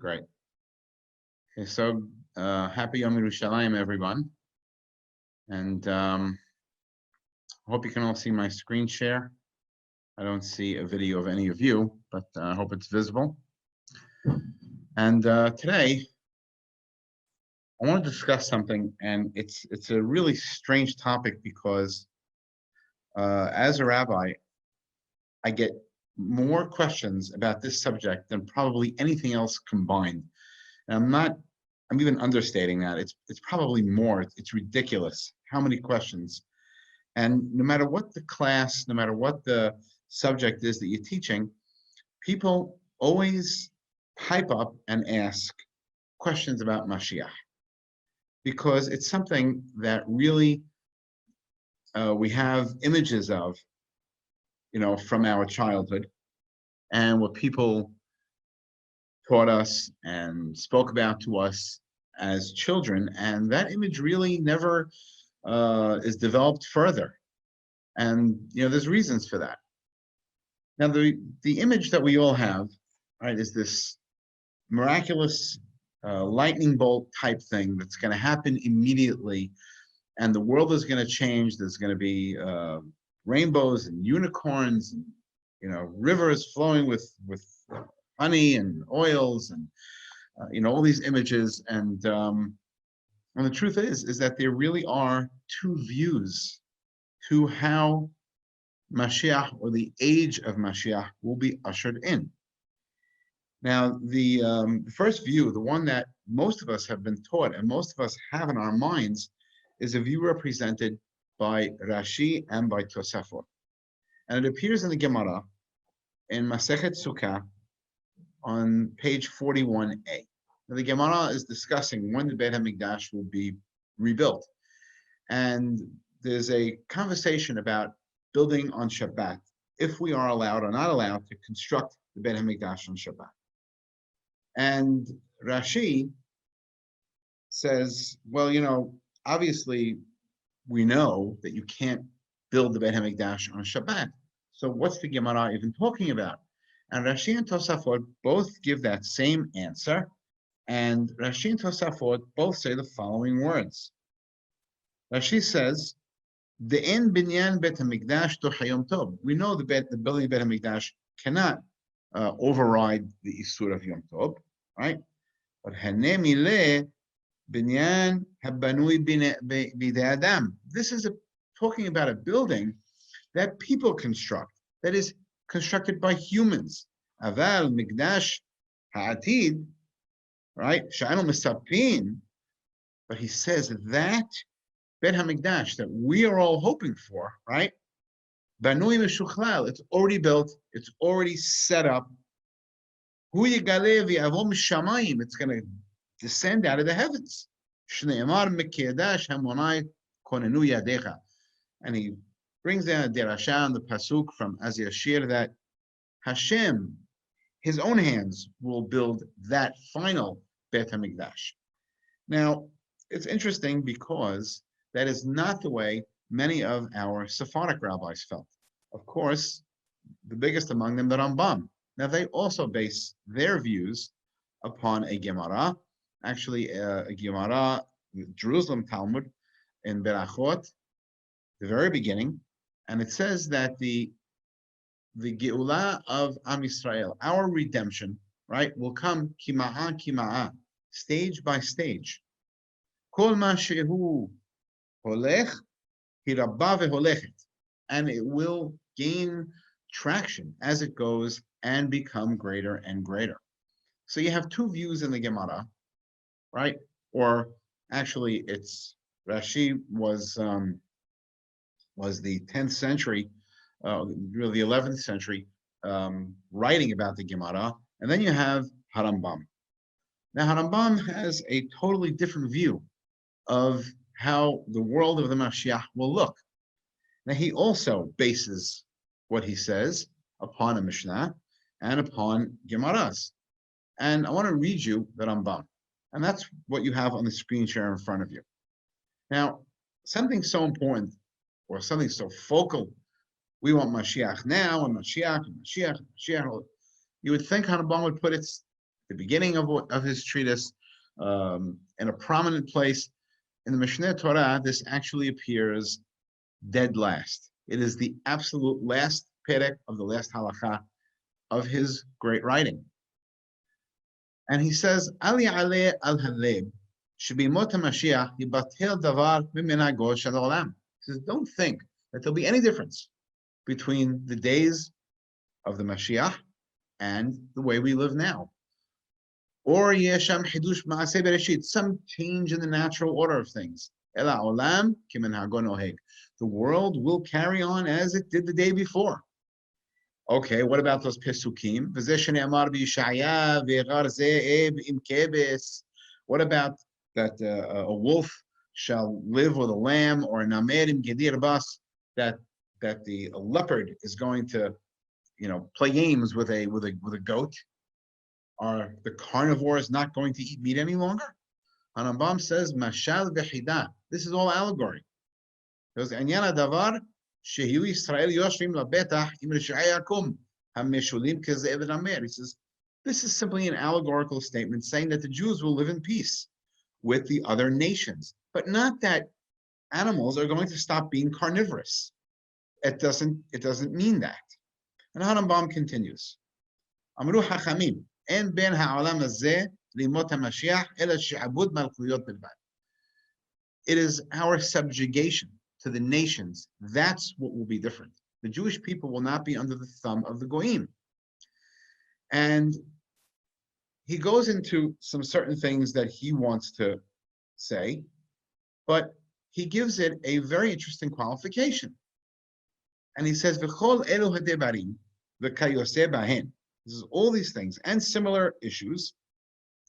Great. Okay, so happy Yerushalayim, everyone. And I hope you can all see my screen share. I don't see a video of any of you, but I hope it's visible. And today, I want to discuss something, and it's a really strange topic because as a rabbi, I get more questions about this subject than probably anything else combined. And I'm even understating that. It's probably more. It's ridiculous how many questions. And no matter what the class, no matter what the subject is that you're teaching, people always pipe up and ask questions about Mashiach, because it's something that really we have images of, from our childhood, and what people taught us and spoke about to us as children, and that image really never is developed further. And there's reasons for that. Now, the image that we all have, right, is this miraculous lightning bolt type thing that's going to happen immediately, and the world is going to change. There's going to be rainbows and unicorns, and rivers flowing with honey and oils, and all these images. And the truth is that there really are two views to how Mashiach, or the age of Mashiach, will be ushered in. Now, the first view, the one that most of us have been taught and most of us have in our minds, is a view represented by Rashi and by Tosafot. And it appears in the Gemara in Masechet Sukkah on page 41a. Now, the Gemara is discussing when the Beit HaMikdash will be rebuilt. And there's a conversation about building on Shabbat, if we are allowed or not allowed to construct the Beit HaMikdash on Shabbat. And Rashi says, well, obviously we know that you can't build the Beit HaMikdash on Shabbat. So what's the Gemara even talking about? And Rashi and Tosafot both give that same answer. And Rashi and Tosafot both say the following words. Rashi says, "De'en binyan Beit HaMikdash toch hayom tov." We know the building of Beit HaMikdash cannot override the Isur of Yom Tov, right? But Haneh mileh binyan habanui bidei adam. This is talking about a building that people construct, that is constructed by humans. Aval Mikdash ha'atid, right? Sha'anu misapin. But he says that Beit HaMikdash that we are all hoping for, right? Banui meshuchlal, it's already built, it's already set up. Hu yigale v'yavo mishamayim, it's going to descend out of the heavens. Shneimar mekedash hamonai konenu yadecha. And he brings down a derasha on the pasuk from Az Yashir that Hashem, his own hands, will build that final Beit HaMikdash. Now, it's interesting because that is not the way many of our Sephardic rabbis felt. Of course, the biggest among them, the Rambam. Now, they also base their views upon a Gemara, actually a Gemara, the Jerusalem Talmud in Berachot, the very beginning, and it says that the Geulah of Am Yisrael, our redemption, right, will come kima'a kima'a, stage by stage. Kol ma shehu holech hirabba veholechet, and it will gain traction as it goes and become greater and greater. So you have two views in the Gemara, right? Or actually, it's Rashi was the 10th century, really the 11th century, writing about the Gemara, and then you have Harambam. Now, Harambam has a totally different view of how the world of the Mashiach will look. Now, he also bases what he says upon a Mishnah and upon Gemaras. And I want to read you the Rambam. And that's what you have on the screen share in front of you. Now, something so important, or something so focal, we want Mashiach now, and Mashiach, and Mashiach, and Mashiach. You would think Harambam would put it the beginning of his treatise, in a prominent place. In the Mishneh Torah, this actually appears dead last. It is the absolute last perek of the last halacha of his great writing. And he says, Ali aleh al haleb, shebimot HaMashiach yibatel davar mimenago shel olam. He says, don't think that there'll be any difference between the days of the Mashiach and the way we live now. Or yesham hidush ma'aseh bereshit, some change in the natural order of things. Ela olam kimenhago noheg. The world will carry on as it did the day before. Okay, what about those pesukim? What about that a wolf shall live with a lamb, or namerim gedir bas, that the leopard is going to, play games with a goat? Are the carnivores not going to eat meat any longer? Hanambam says mashal v'chida. This is all allegory. Because anyana davar shehiu Yisrael yoshvim labetach im rishayei yakum hameshulim kezev v'namer. He says this is simply an allegorical statement saying that the Jews will live in peace with the other nations, but not that animals are going to stop being carnivorous. It doesn't mean that. And Hanambam continues. Amru hachamim en ben ha'olam hazeh limot haMashiach ela she'abud malchuyot bilvad. It is our subjugation to the nations. That's what will be different. The Jewish people will not be under the thumb of the Goyim. And he goes into some certain things that he wants to say, but he gives it a very interesting qualification. And he says, V'chol elu hadevarim v'kayoseh bahen. This is all these things and similar issues.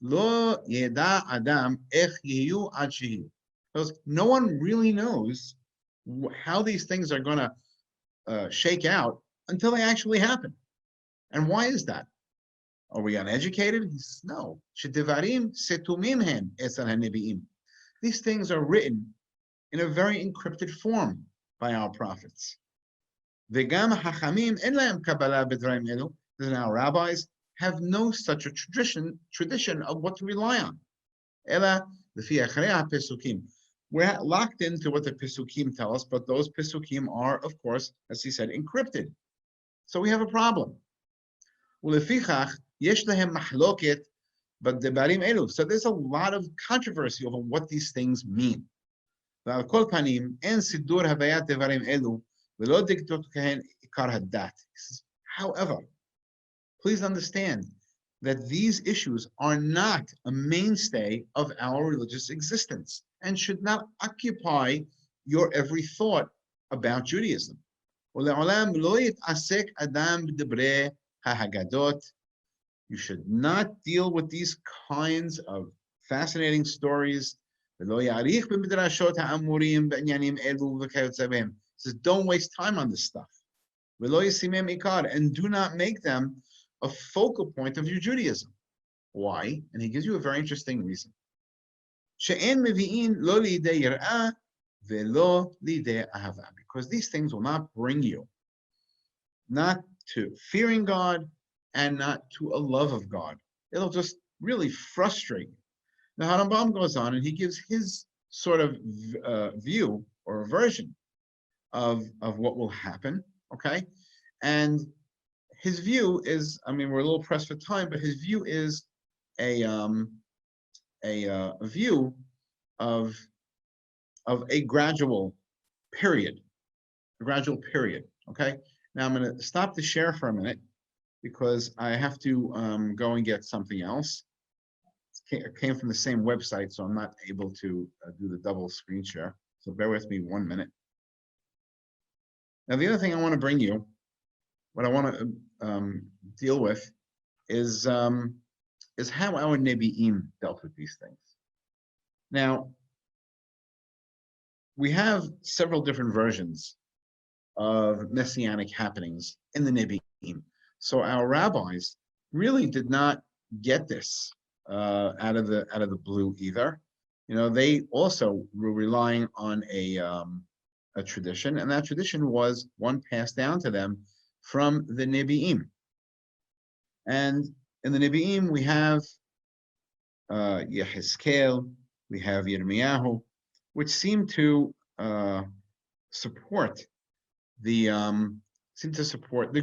Lo yeda adam ech yiyu ad shehiyu. Because no one really knows how these things are going to shake out until they actually happen. And why is that? Are we uneducated? He says, no. Shedevarim setumim hen etzal hanebiim. These things are written in a very encrypted form by our prophets. V'gam hachamim en lahem kabbalah b'dvarim elu. And our rabbis have no such a tradition of what to rely on. Ela l'fi achrei hapesukim. We're locked into what the Pesukim tell us, but those Pesukim are, of course, as he said, encrypted. So we have a problem. So there's a lot of controversy over what these things mean. However, please understand that these issues are not a mainstay of our religious existence and should not occupy your every thought about Judaism. You should not deal with these kinds of fascinating stories. It says, don't waste time on this stuff. And do not make them a focal point of your Judaism. Why? And he gives you a very interesting reason. Because these things will not bring you not to fearing God and not to a love of God. It'll just really frustrate you. Now, Harambam goes on and he gives his sort of view or version of what will happen, okay? And his view is, I mean, we're a little pressed for time, but his view is a view of a gradual period, okay? Now I'm going to stop the share for a minute because I have to go and get something else. It came from the same website, so I'm not able to do the double screen share. So bear with me 1 minute. Now the other thing I want to bring you, what I want to deal with is how our Nebi'im dealt with these things. Now, we have several different versions of messianic happenings in the Nebi'im. So our rabbis really did not get this out of the blue either. You know, they also were relying on a tradition, and that tradition was one passed down to them from the Nebi'im. And In the Nevi'im, we have Yehezkel, we have Yirmiyahu, which seem to support the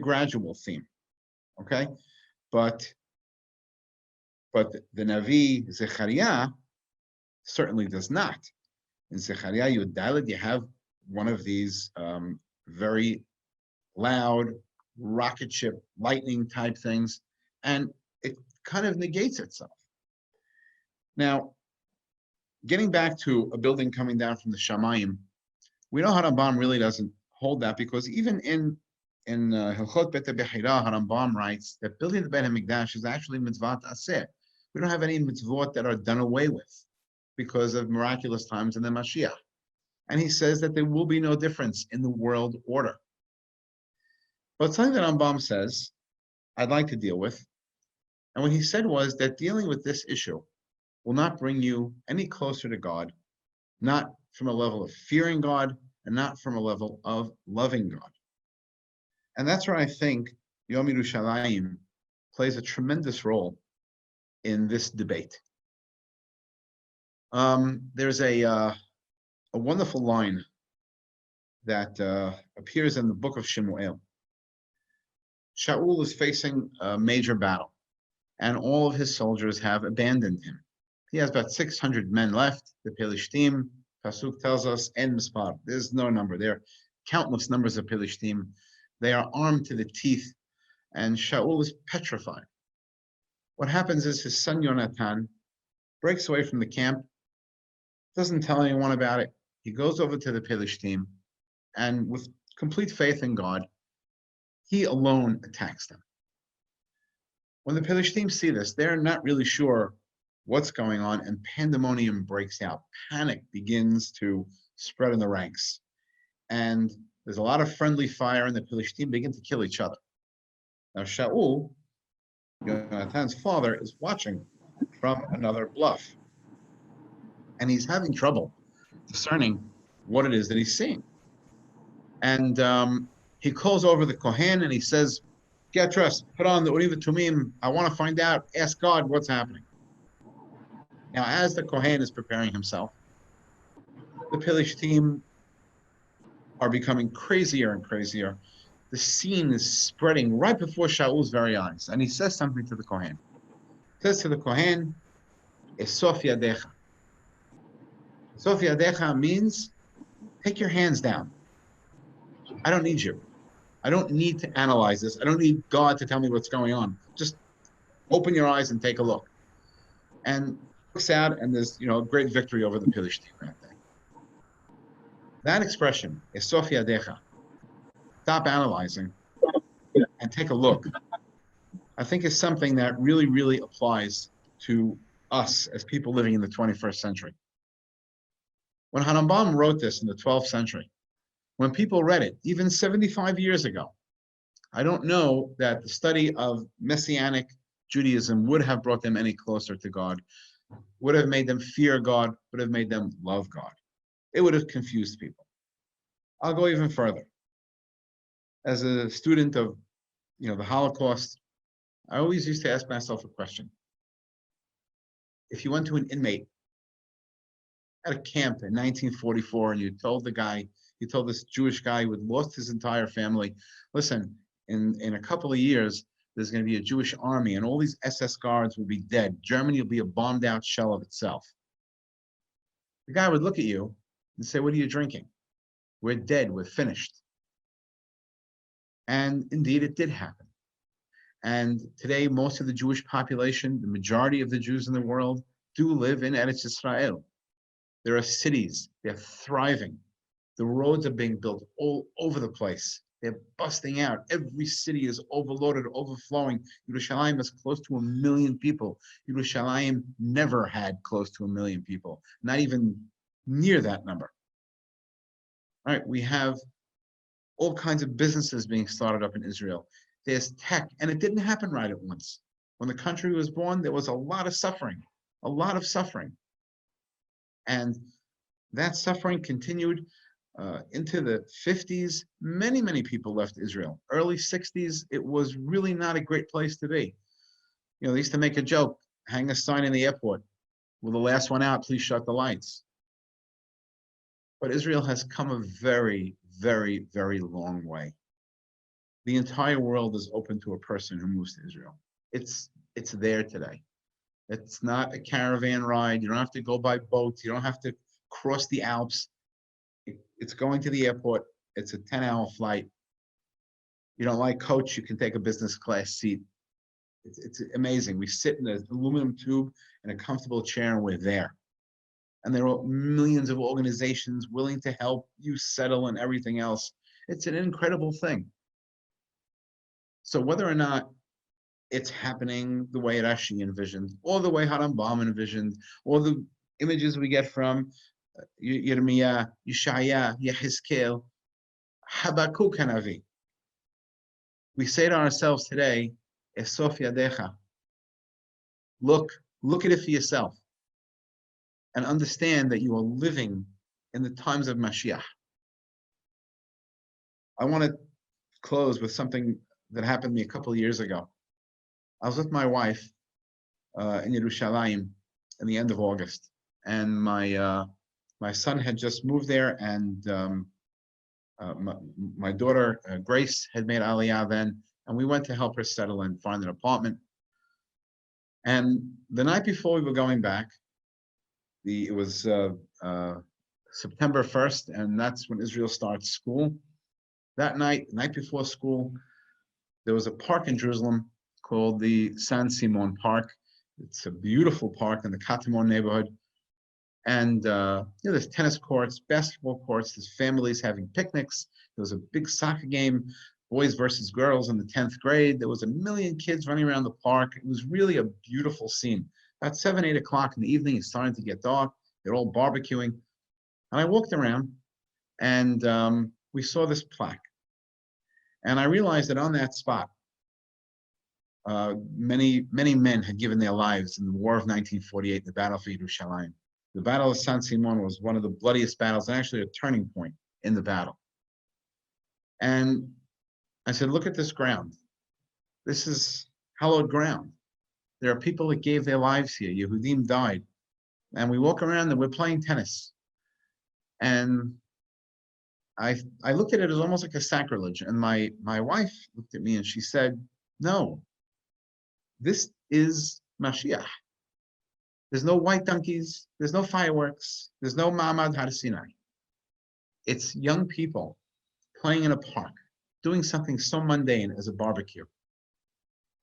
gradual theme. Okay, but the Navi Zechariah certainly does not. In Zechariah Yud Daled, you have one of these very loud rocket ship lightning type things, and it kind of negates itself. Now, getting back to a building coming down from the Shamayim, we know Harambam really doesn't hold that, because even in Hilchot Bet HaBechira, Harambam writes that building the Beit HaMikdash is actually mitzvot aseh. We don't have any mitzvot that are done away with because of miraculous times in the Mashiach. And he says that there will be no difference in the world order. But something that Rambam says I'd like to deal with, and what he said was that dealing with this issue will not bring you any closer to God, not from a level of fearing God, and not from a level of loving God. And that's where I think Yom Yerushalayim plays a tremendous role in this debate. There's a wonderful line that appears in the book of Shemuel. Shaul is facing a major battle, and all of his soldiers have abandoned him. He has about 600 men left. The Pelishtim, Pasuk tells us, en mispar. There's no number. There are countless numbers of Pelishtim. They are armed to the teeth, and Shaul is petrified. What happens is his son Yonatan breaks away from the camp, doesn't tell anyone about it. He goes over to the Pelishtim, and with complete faith in God, he alone attacks them. When the Pelishtim see this, they're not really sure what's going on, and pandemonium breaks out. Panic begins to spread in the ranks. And there's a lot of friendly fire, and the Pelishtim begin to kill each other. Now Shaul, Yonatan's father, is watching from another bluff. And he's having trouble discerning what it is that he's seeing. And he calls over the Kohen and he says, get dressed, put on the Urim v'Tumim. I want to find out, ask God what's happening. Now, as the Kohen is preparing himself, the Pelishtim are becoming crazier and crazier. The scene is spreading right before Shaul's very eyes. And he says something to the Kohen. He says to the Kohen, Esof yadecha. Esof yadecha means, take your hands down. I don't need you. I don't need to analyze this. I don't need God to tell me what's going on. Just open your eyes and take a look. And looks out, and there's a great victory over the Pelishtim that day. That expression, Esof yadecha, stop analyzing and take a look, I think is something that really, really applies to us as people living in the 21st century. When Harambam wrote this in the 12th century, when people read it, even 75 years ago, I don't know that the study of Messianic Judaism would have brought them any closer to God, would have made them fear God, would have made them love God. It would have confused people. I'll go even further. As a student of the Holocaust, I always used to ask myself a question. If you went to an inmate at a camp in 1944 and you told this Jewish guy who had lost his entire family, listen, in a couple of years, there's going to be a Jewish army and all these SS guards will be dead. Germany will be a bombed out shell of itself. The guy would look at you and say, what are you drinking? We're dead, we're finished. And indeed, it did happen. And today, most of the Jewish population, the majority of the Jews in the world, do live in Eretz Israel. There are cities, they're thriving. The roads are being built all over the place. They're busting out. Every city is overloaded, overflowing. Yerushalayim is close to 1 million people. Yerushalayim never had close to 1 million people, not even near that number. All right, we have all kinds of businesses being started up in Israel. There's tech, and it didn't happen right at once. When the country was born, there was a lot of suffering. And that suffering continued into the 50s. Many people left Israel. Early 60s, it was really not a great place to be. They used to make a joke, hang a sign in the airport. Well, the last one out, please shut the lights. But Israel has come a very, very, very long way. The entire world is open to a person who moves to Israel. It's there today. It's not a caravan ride. You don't have to go by boat. You don't have to cross the Alps. It's going to the airport. It's a 10-hour flight. You don't like coach, you can take a business class seat. It's amazing. We sit in an aluminum tube in a comfortable chair and we're there. And there are millions of organizations willing to help you settle and everything else. It's an incredible thing. So whether or not it's happening the way it actually envisioned, or the way Harambam envisioned, or the images we get from Yirmiyah, Yeshaya, Yehezkel, Habakkuk Hanavi. We say to ourselves today, Esof Yadecha. Look at it for yourself. And understand that you are living in the times of Mashiach. I want to close with something that happened to me a couple of years ago. I was with my wife in Yerushalayim in the end of August, and my son had just moved there, and my daughter Grace had made Aliyah then, and we went to help her settle and find an apartment. And the night before we were going back, it was September 1st, and that's when Israel starts school. That night before school, there was a park in Jerusalem called the San Simon Park. It's a beautiful park in the Katamon neighborhood. And there's tennis courts, basketball courts, there's families having picnics. There was a big soccer game, boys versus girls in the 10th grade. There was 1 million kids running around the park. It was really a beautiful scene. About 7, 8 o'clock in the evening, it's starting to get dark. They're all barbecuing. And I walked around, and we saw this plaque. And I realized that on that spot, many men had given their lives in the War of 1948, the battle for Yerushalayim. The Battle of San Simon was one of the bloodiest battles, and actually a turning point in the battle. And I said, look at this ground. This is hallowed ground. There are people that gave their lives here. Yehudim died. And we walk around and we're playing tennis. And I looked at it as almost like a sacrilege. And my wife looked at me and she said, no, this is Mashiach. There's no white donkeys. There's no fireworks. There's no Ma'amad Har Sinai. It's young people playing in a park, doing something so mundane as a barbecue,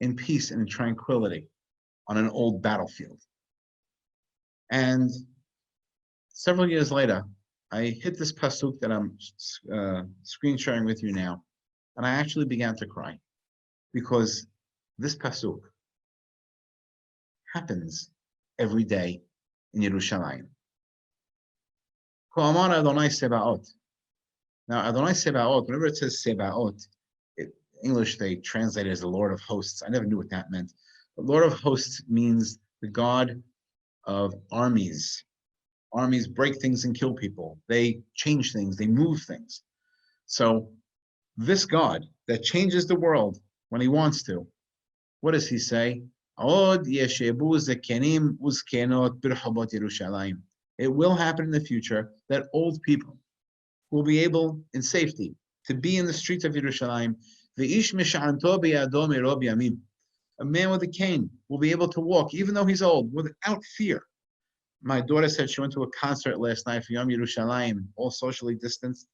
in peace and in tranquility on an old battlefield. And several years later, I hit this pasuk that I'm screen sharing with you now, and I actually began to cry, because this pasuk happens every day in Yerushalayim. Now, Adonai Sebaot, whenever it says Sebaot, English they translate it as the Lord of Hosts. I never knew what that meant. The Lord of Hosts means the God of armies. Armies break things and kill people. They change things, they move things. So this God that changes the world when he wants to, what does he say? It will happen in the future that old people will be able, in safety, to be in the streets of Yerushalayim. A man with a cane will be able to walk, even though he's old, without fear. My daughter said she went to a concert last night for Yom Yerushalayim, all socially distanced.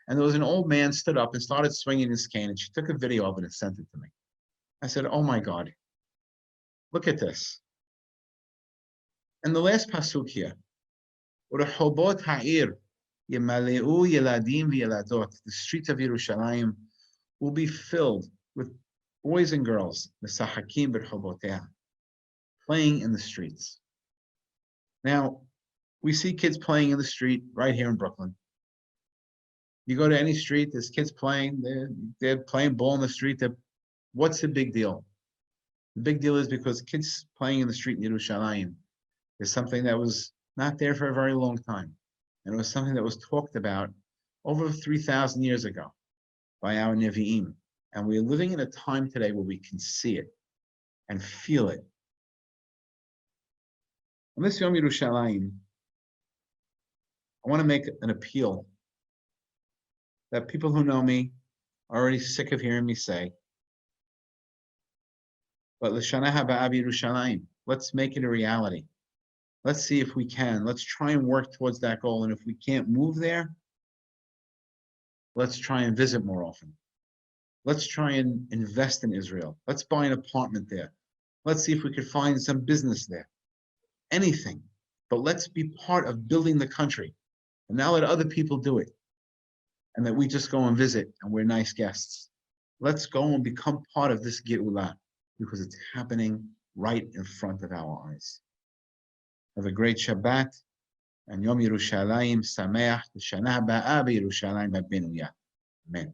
And there was an old man stood up and started swinging his cane, and she took a video of it and sent it to me. I said, oh my God, look at this. And the last pasuk here, Urehobot ha'ir yemaleu yeladim v'yeladot, the streets of Yerushalayim will be filled with boys and girls, mesahakim b'rehoboteha, playing in the streets. Now, we see kids playing in the street right here in Brooklyn. You go to any street, there's kids playing. They're playing ball in the street. What's the big deal? The big deal is because kids playing in the street in Yerushalayim is something that was not there for a very long time. And it was something that was talked about over 3,000 years ago by our Nevi'im. And we're living in a time today where we can see it. and feel it. On this Yom Yerushalayim, I want to make an appeal that people who know me are already sick of hearing me say, but L'Shana Haba Yerushalayim, let's make it a reality. Let's see if we can. Let's try and work towards that goal. And if we can't move there, let's try and visit more often. Let's try and invest in Israel. Let's buy an apartment there. Let's see if we could find some business there. Anything. But let's be part of building the country. And now let other people do it. And that we just go and visit and we're nice guests. Let's go and become part of this Geulah because it's happening right in front of our eyes. Have a great Shabbat and Yom Yerushalayim Sameach, L'Shana Haba'a B'Yerushalayim B'Benuya. Amen.